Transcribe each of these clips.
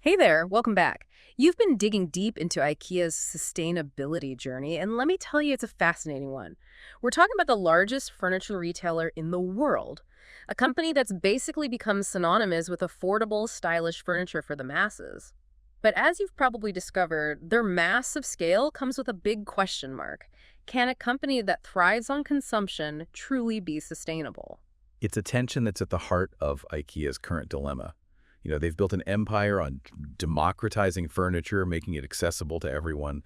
Hey there, welcome back. You've been digging deep into IKEA's sustainability journey, and let me tell you, it's a fascinating one. We're talking about the largest furniture retailer in the world, a company that's basically become synonymous with affordable, stylish furniture for the masses. But as you've probably discovered, their massive scale comes with a big question mark. Can a company that thrives on consumption truly be sustainable? It's a tension that's at the heart of IKEA's current dilemma. They've built an empire on democratizing furniture, making it accessible to everyone,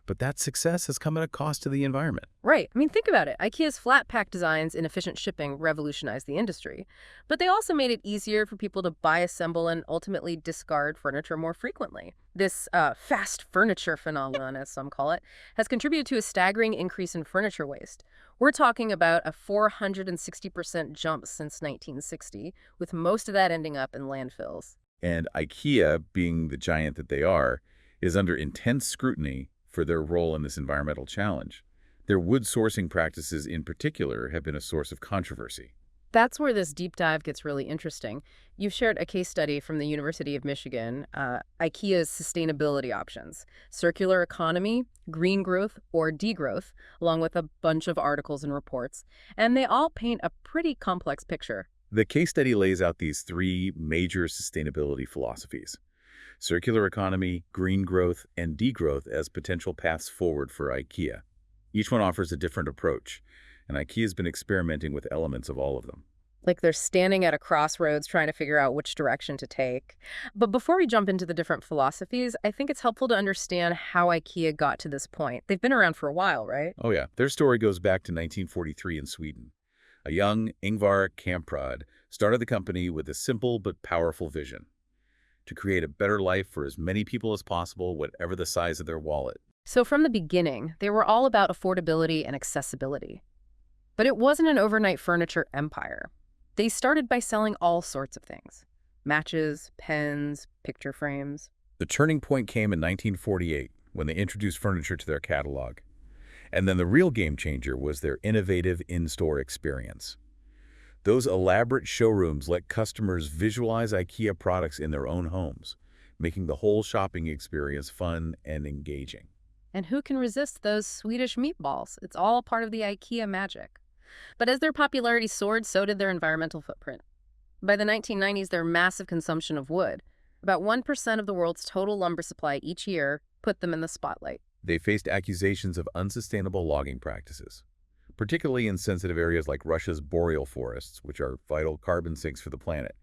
but that success has come at a cost to the environment. Right. I mean, think about it. IKEA's flat pack designs and efficient shipping revolutionized the industry. But they also made it easier for people to buy, assemble, and ultimately discard furniture more frequently. This fast furniture phenomenon, as some call it, has contributed to a staggering increase in furniture waste. We're talking about a 460% jump since 1960, with most of that ending up in landfills. And IKEA, being the giant that they are, is under intense scrutiny for their role in this environmental challenge. Their wood sourcing practices in particular have been a source of controversy. That's where this deep dive gets really interesting. You've shared a case study from the University of Michigan, IKEA's sustainability options, circular economy, green growth, or degrowth, along with a bunch of articles and reports. And they all paint a pretty complex picture. The case study lays out these three major sustainability philosophies: circular economy, green growth, and degrowth as potential paths forward for IKEA. Each one offers a different approach, and IKEA has been experimenting with elements of all of them. Like they're standing at a crossroads trying to figure out which direction to take. But before we jump into the different philosophies, I think it's helpful to understand how IKEA got to this point. They've been around for a while, right? Oh yeah, their story goes back to 1943 in Sweden. A young Ingvar Kamprad started the company with a simple but powerful vision: to create a better life for as many people as possible, whatever the size of their wallet. So from the beginning, they were all about affordability and accessibility. But it wasn't an overnight furniture empire. They started by selling all sorts of things: matches, pens, picture frames. The turning point came in 1948 when they introduced furniture to their catalog. And then the real game changer was their innovative in-store experience. Those elaborate showrooms let customers visualize IKEA products in their own homes, making the whole shopping experience fun and engaging. And who can resist those Swedish meatballs? It's all part of the IKEA magic. But as their popularity soared, so did their environmental footprint. By the 1990s, their massive consumption of wood, about 1% of the world's total lumber supply each year, put them in the spotlight. They faced accusations of unsustainable logging practices, particularly in sensitive areas like Russia's boreal forests, which are vital carbon sinks for the planet.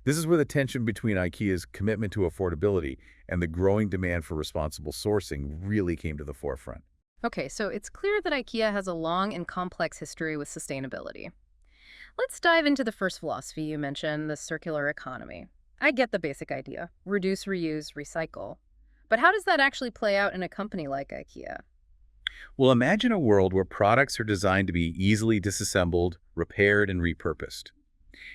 This is where the tension between IKEA's commitment to affordability and the growing demand for responsible sourcing really came to the forefront. Okay, so it's clear that IKEA has a long and complex history with sustainability. Let's dive into the first philosophy you mentioned, the circular economy. I get the basic idea: reduce, reuse, recycle. But how does that actually play out in a company like IKEA? Well, imagine a world where products are designed to be easily disassembled, repaired, and repurposed.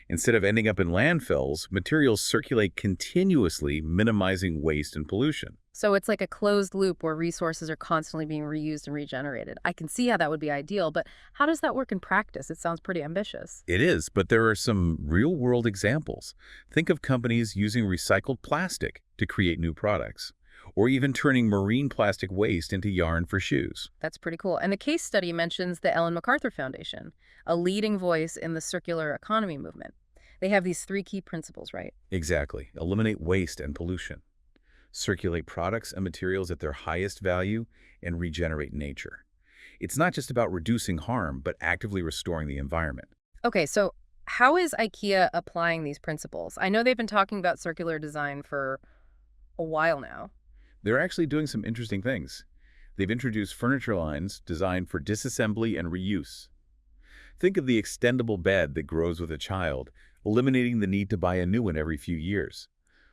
Instead of ending up in landfills, materials circulate continuously, minimizing waste and pollution. So it's like a closed loop where resources are constantly being reused and regenerated. I can see how that would be ideal, but how does that work in practice? It sounds pretty ambitious. It is, but there are some real-world examples. Think of companies using recycled plastic to create new products, or even turning marine plastic waste into yarn for shoes. That's pretty cool. And the case study mentions the Ellen MacArthur Foundation, a leading voice in the circular economy movement. They have these three key principles, right? Exactly. Eliminate waste and pollution, circulate products and materials at their highest value, and regenerate nature. It's not just about reducing harm, but actively restoring the environment. Okay, so how is IKEA applying these principles? I know they've been talking about circular design for a while now. They're actually doing some interesting things. They've introduced furniture lines designed for disassembly and reuse. Think of the extendable bed that grows with a child, eliminating the need to buy a new one every few years.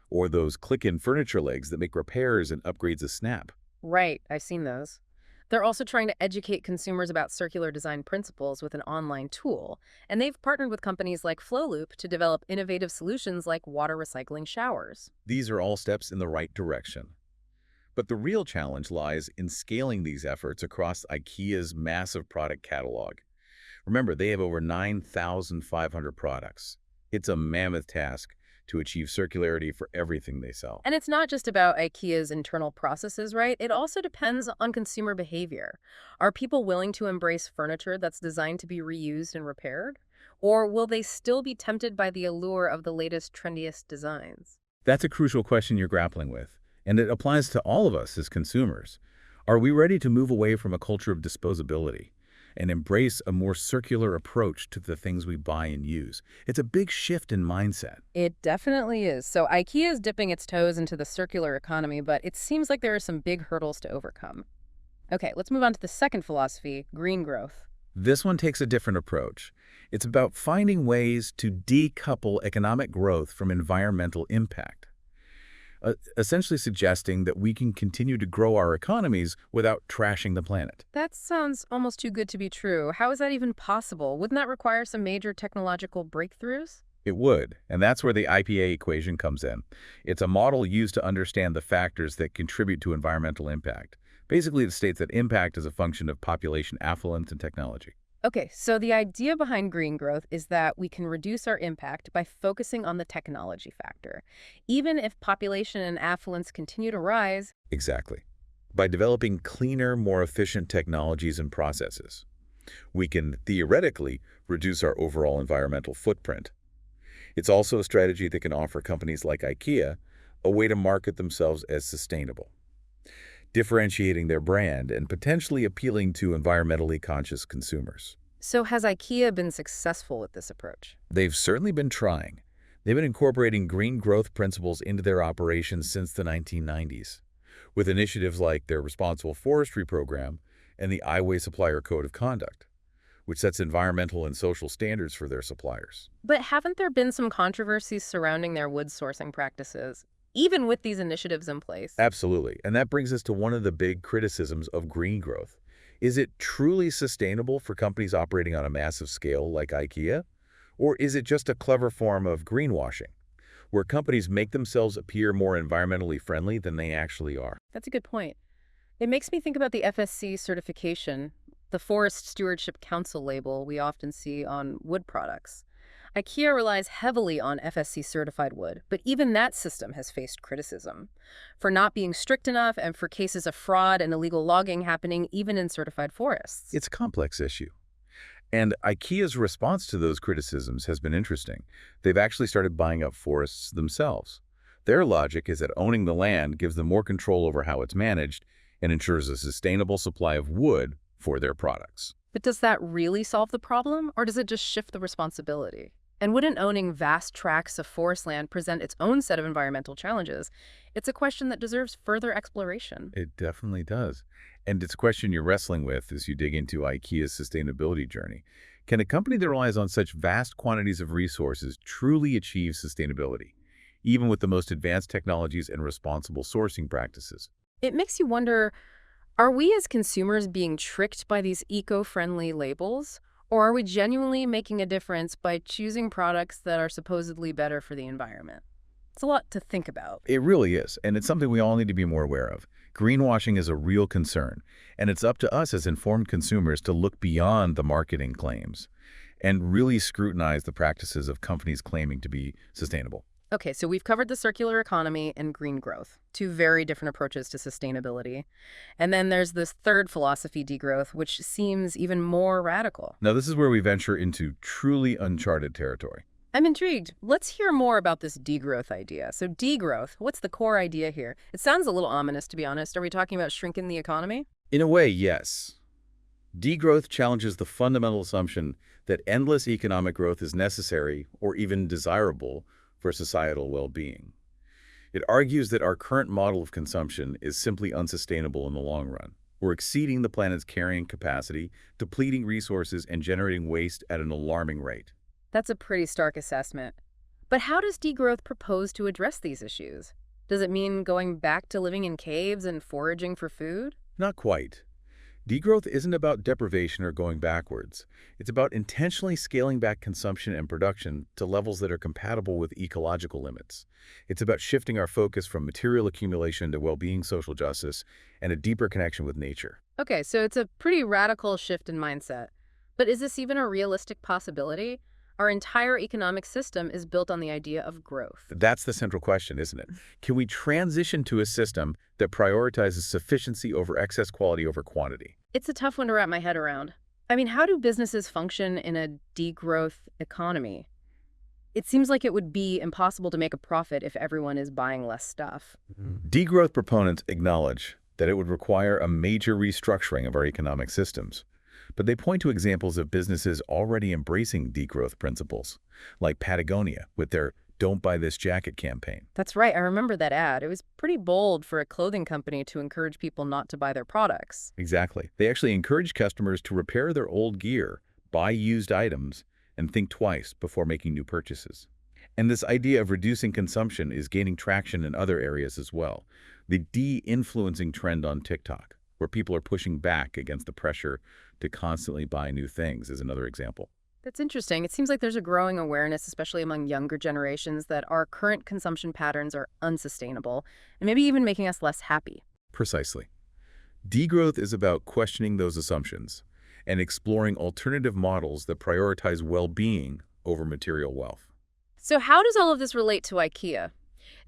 Or those click-in furniture legs that make repairs and upgrades a snap. Right, I've seen those. They're also trying to educate consumers about circular design principles with an online tool, and they've partnered with companies like Flowloop to develop innovative solutions like water recycling showers. These are all steps in the right direction. But the real challenge lies in scaling these efforts across IKEA's massive product catalog. Remember, they have over 9,500 products. It's a mammoth task to achieve circularity for everything they sell. And it's not just about IKEA's internal processes, right? It also depends on consumer behavior. Are people willing to embrace furniture that's designed to be reused and repaired? Or will they still be tempted by the allure of the latest, trendiest designs? That's a crucial question you're grappling with, and it applies to all of us as consumers. Are we ready to move away from a culture of disposability and embrace a more circular approach to the things we buy and use? It's a big shift in mindset. It definitely is. So IKEA is dipping its toes into the circular economy, but it seems like there are some big hurdles to overcome. Okay, let's move on to the second philosophy, green growth. This one takes a different approach. It's about finding ways to decouple economic growth from environmental impact, essentially suggesting that we can continue to grow our economies without trashing the planet. That sounds almost too good to be true. How is that even possible? Wouldn't that require some major technological breakthroughs? It would, and that's where the IPA equation comes in. It's a model used to understand the factors that contribute to environmental impact. Basically, it states that impact is a function of population affluence and technology. Okay, so the idea behind green growth is that we can reduce our impact by focusing on the technology factor. Even if population and affluence continue to rise, Exactly. By developing cleaner, more efficient technologies and processes, we can theoretically reduce our overall environmental footprint. It's also a strategy that can offer companies like IKEA a way to market themselves as sustainable, differentiating their brand and potentially appealing to environmentally conscious consumers. so has IKEA been successful with this approach? They've certainly been trying. They've been incorporating green growth principles into their operations since the 1990s, with initiatives like their Responsible Forestry Program and the Highway Supplier Code of Conduct, which sets environmental and social standards for their suppliers. But haven't there been some controversies surrounding their wood sourcing practices, even with these initiatives in place? Absolutely. And that brings us to one of the big criticisms of green growth. Is it truly sustainable for companies operating on a massive scale like IKEA? Or is it just a clever form of greenwashing, where companies make themselves appear more environmentally friendly than they actually are? That's a good point. It makes me think about the FSC certification, the Forest Stewardship Council label we often see on wood products. IKEA relies heavily on FSC-certified wood, but even that system has faced criticism for not being strict enough and for cases of fraud and illegal logging happening even in certified forests. It's a complex issue. And IKEA's response to those criticisms has been interesting. They've actually started buying up forests themselves. Their logic is that owning the land gives them more control over how it's managed and ensures a sustainable supply of wood for their products. But does that really solve the problem, or does it just shift the responsibility? And wouldn't owning vast tracts of forest land present its own set of environmental challenges? It's a question that deserves further exploration. It definitely does. And it's a question you're wrestling with as you dig into IKEA's sustainability journey. Can a company that relies on such vast quantities of resources truly achieve sustainability, even with the most advanced technologies and responsible sourcing practices? It makes you wonder, are we as consumers being tricked by these eco-friendly labels? Or are we genuinely making a difference by choosing products that are supposedly better for the environment? It's a lot to think about. It really is, and it's something we all need to be more aware of. Greenwashing is a real concern, and it's up to us as informed consumers to look beyond the marketing claims and really scrutinize the practices of companies claiming to be sustainable. Okay, so we've covered the circular economy and green growth, two very different approaches to sustainability. And then there's this third philosophy, degrowth, which seems even more radical. Now, this is where we venture into truly uncharted territory. I'm intrigued. Let's hear more about this degrowth idea. So degrowth, what's the core idea here? It sounds a little ominous, to be honest. Are we talking about shrinking the economy? In a way, yes. Degrowth challenges the fundamental assumption that endless economic growth is necessary or even desirable for societal well-being. It argues that our current model of consumption is simply unsustainable in the long run. We're exceeding the planet's carrying capacity, depleting resources, and generating waste at an alarming rate. That's a pretty stark assessment. But how does degrowth propose to address these issues? Does it mean going back to living in caves and foraging for food? Not quite. Degrowth isn't about deprivation or going backwards. It's about intentionally scaling back consumption and production to levels that are compatible with ecological limits. It's about shifting our focus from material accumulation to well-being, social justice, and a deeper connection with nature. Okay, so it's a pretty radical shift in mindset. But is this even a realistic possibility? Our entire economic system is built on the idea of growth. That's the central question, isn't it? Can we transition to a system that prioritizes sufficiency over excess quality over quantity? It's a tough one to wrap my head around. I mean, how do businesses function in a degrowth economy? It seems like it would be impossible to make a profit if everyone is buying less stuff. Degrowth proponents acknowledge that it would require a major restructuring of our economic systems. But they point to examples of businesses already embracing degrowth principles, like Patagonia with their Don't Buy This Jacket campaign. That's right, I remember that ad. It was pretty bold for a clothing company to encourage people not to buy their products. Exactly. They actually encourage customers to repair their old gear, buy used items, and think twice before making new purchases. And this idea of reducing consumption is gaining traction in other areas as well. The de-influencing trend on TikTok, where people are pushing back against the pressure to constantly buy new things, is another example. That's interesting. It seems like there's a growing awareness, especially among younger generations, that our current consumption patterns are unsustainable and maybe even making us less happy. Precisely. Degrowth is about questioning those assumptions and exploring alternative models that prioritize well-being over material wealth. So how does all of this relate to IKEA?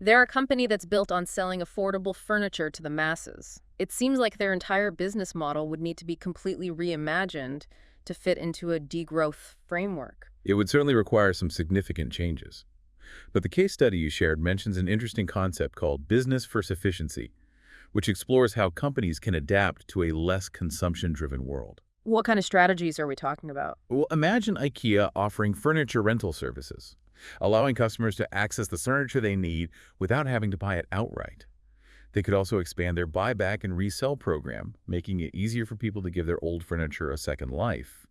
They're a company that's built on selling affordable furniture to the masses. It seems like their entire business model would need to be completely reimagined to fit into a degrowth framework. It would certainly require some significant changes. But the case study you shared mentions an interesting concept called business for sufficiency, which explores how companies can adapt to a less consumption-driven world. What kind of strategies are we talking about? Well, imagine IKEA offering furniture rental services, allowing customers to access the furniture they need without having to buy it outright. They could also expand their buyback and resell program, making it easier for people to give their old furniture a second life.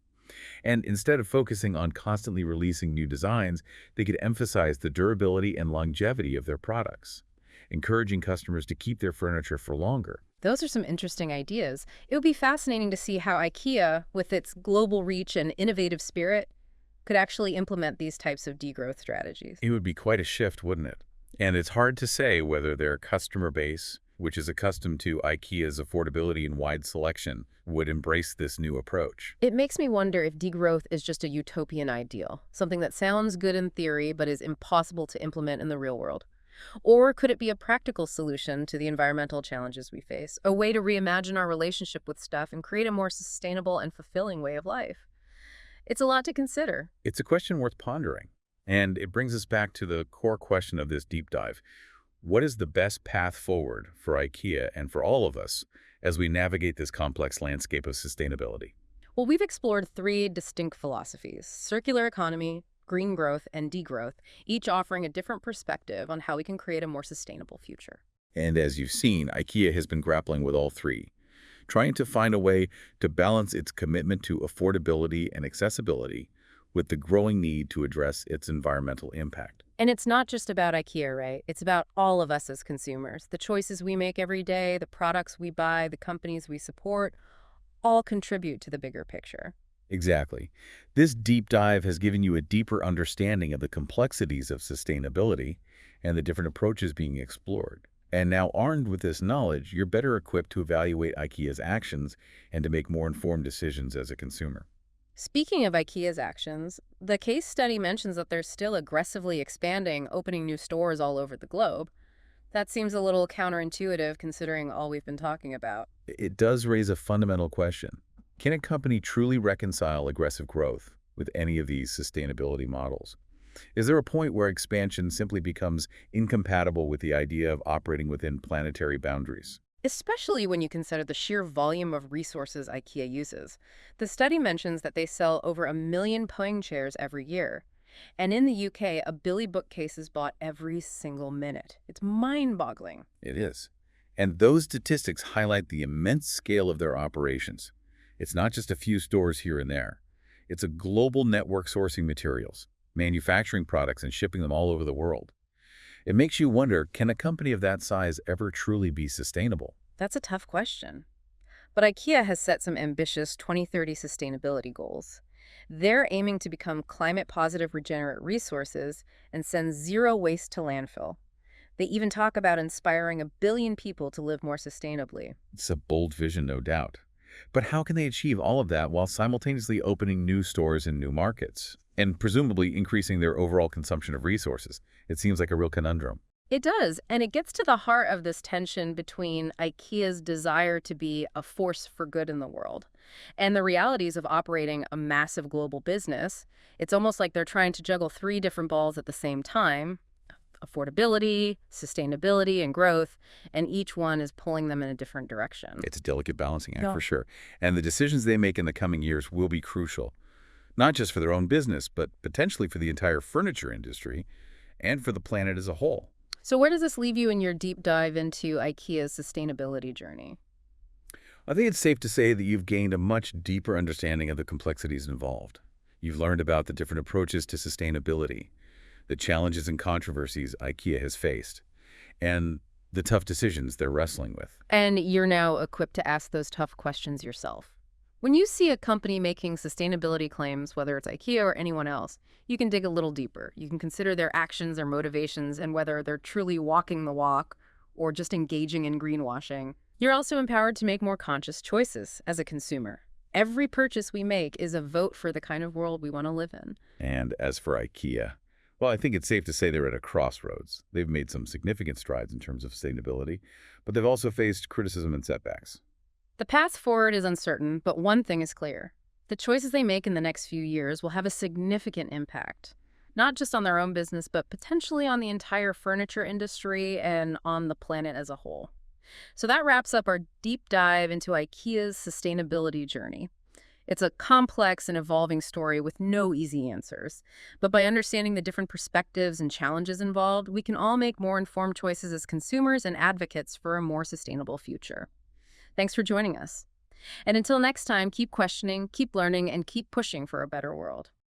And instead of focusing on constantly releasing new designs, they could emphasize the durability and longevity of their products, encouraging customers to keep their furniture for longer. Those are some interesting ideas. It would be fascinating to see how IKEA, with its global reach and innovative spirit, could actually implement these types of degrowth strategies. It would be quite a shift, wouldn't it? And it's hard to say whether their customer base, which is accustomed to IKEA's affordability and wide selection, would embrace this new approach. It makes me wonder if degrowth is just a utopian ideal, something that sounds good in theory but is impossible to implement in the real world. Or could it be a practical solution to the environmental challenges we face, a way to reimagine our relationship with stuff and create a more sustainable and fulfilling way of life? It's a lot to consider. It's a question worth pondering. And it brings us back to the core question of this deep dive. What is the best path forward for IKEA and for all of us as we navigate this complex landscape of sustainability? Well, we've explored three distinct philosophies: circular economy, green growth, and degrowth, each offering a different perspective on how we can create a more sustainable future. And as you've seen, IKEA has been grappling with all three, trying to find a way to balance its commitment to affordability and accessibility with the growing need to address its environmental impact. And it's not just about IKEA, right? It's about all of us as consumers. The choices we make every day, the products we buy, the companies we support, all contribute to the bigger picture. Exactly. This deep dive has given you a deeper understanding of the complexities of sustainability and the different approaches being explored. And now, armed with this knowledge, you're better equipped to evaluate IKEA's actions and to make more informed decisions as a consumer. Speaking of IKEA's actions, the case study mentions that they're still aggressively expanding, opening new stores all over the globe. That seems a little counterintuitive considering all we've been talking about. It does raise a fundamental question. Can a company truly reconcile aggressive growth with any of these sustainability models? Is there a point where expansion simply becomes incompatible with the idea of operating within planetary boundaries? Especially when you consider the sheer volume of resources IKEA uses. The study mentions that they sell over 1 million pwing chairs every year. And in the UK, a Billy bookcase is bought every single minute. It's mind-boggling. It is. And those statistics highlight the immense scale of their operations. It's not just a few stores here and there. It's a global network sourcing materials, manufacturing products, and shipping them all over the world. It makes you wonder, can a company of that size ever truly be sustainable? That's a tough question. But IKEA has set some ambitious 2030 sustainability goals. They're aiming to become climate-positive regenerate resources and send zero waste to landfill. They even talk about inspiring 1 billion people to live more sustainably. It's a bold vision, no doubt. But how can they achieve all of that while simultaneously opening new stores in new markets? and presumably increasing their overall consumption of resources. It seems like a real conundrum. It does, and it gets to the heart of this tension between IKEA's desire to be a force for good in the world and the realities of operating a massive global business. It's almost like they're trying to juggle three different balls at the same time: affordability, sustainability, and growth, and each one is pulling them in a different direction. It's a delicate balancing act Yeah. for sure. And the decisions they make in the coming years will be crucial, not just for their own business, but potentially for the entire furniture industry and for the planet as a whole. So where does this leave you in your deep dive into IKEA's sustainability journey? I think it's safe to say that you've gained a much deeper understanding of the complexities involved. You've learned about the different approaches to sustainability, the challenges and controversies IKEA has faced, and the tough decisions they're wrestling with. And you're now equipped to ask those tough questions yourself. When you see a company making sustainability claims, whether it's IKEA or anyone else, you can dig a little deeper. You can consider their actions, their motivations, and whether they're truly walking the walk or just engaging in greenwashing. You're also empowered to make more conscious choices as a consumer. Every purchase we make is a vote for the kind of world we want to live in. And as for IKEA, well, I think it's safe to say they're at a crossroads. They've made some significant strides in terms of sustainability, but they've also faced criticism and setbacks. The path forward is uncertain, but one thing is clear. The choices they make in the next few years will have a significant impact, not just on their own business, but potentially on the entire furniture industry and on the planet as a whole. So that wraps up our deep dive into IKEA's sustainability journey. It's a complex and evolving story with no easy answers. But by understanding the different perspectives and challenges involved, we can all make more informed choices as consumers and advocates for a more sustainable future. Thanks for joining us. And until next time, keep questioning, keep learning, and keep pushing for a better world.